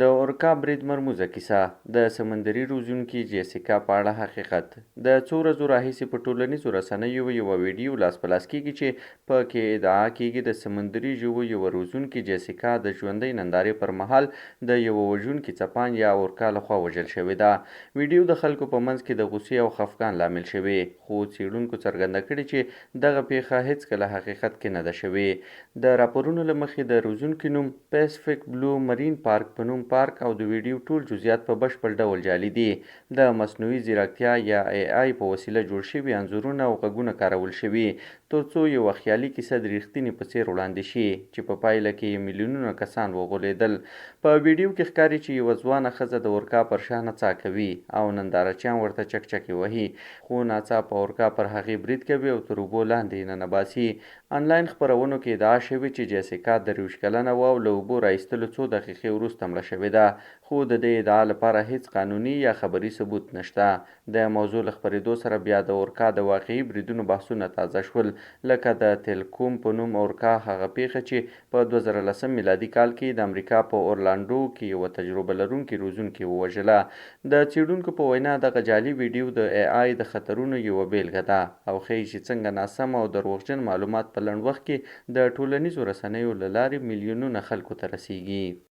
د اورکا برید مرموزه کیسه د سمندري روزونکي جیسیکا په اړه حقیقت. د څو ورځو راهیسې په ټولنیزو رسنیو یوه ویډیو لاس په لاس کیږي چې په کې ادعا کیږي د سمندري ژوو یوه روزونکي جیسیکا د ژوندۍ نندارې پر مهال د یوه وژونکي څپان یا اورکا لخوا وژل شوې ده. ویډیو د خلکو په منځ کې د غوسې او خفګان لامل شوې، خو څېړونکو څرګنده کړې چې دغه پیښه هیڅکله حقیقت کې نه ده شوې. د راپورونو له مخې د روزونکي نوم پیسفیک بلو مرین پارک په نوم پارک او د ویډیو ټول جزئیات په بشپړ ډول جعلي دي. د مصنوعي ځیرکتیا یا AI په وسیله جوړ شوي انځورونه او غږونه کارول شوي ترڅو یوه خیالي کیسه د رښتینې په څیر وړاندې شي چې په پایله کې میلیونونه کسان وغولېدل. په ویډیو کې ښکاري چې یوه ځوانه ښځه د اورکا پر شا نڅا کوي او نندارچیان ورته چکچکې وهي، خو ناڅاپه اورکا پر هغې برید کوي او تر اوبو لاندې یې ننباسي. آنلاین خپرونو کې ادعا شوې چې جیسیکا 23 کلنه وه او له اوبو رایستلو څو دقیقې وروسته مړه شوې ده، خو د دې ادعا لپاره هیڅ قانوني یا خبري ثبوت نشته. د موضوع له خپرېدو سره بیا د اورکا د واقعي بریدونو بحثونه تازه شول، لکه د تیلکوم په نوم اورکا هغه پیښه چې په 2010 میلادي کال کې د امریکا په اورلاندو کې یوه تجربه لرونکي روزونکي ووژله. د څېړونکو په وینا دغه جعلي ویډیو د AI د خطرونو یوه بیلګه ده او ښیي چې څنګه ناسم او دروغجن معلومات په لنډ وخت کې د ټولنیزو رسنیو له لارې میلیونونه خلکو ته رسیږي.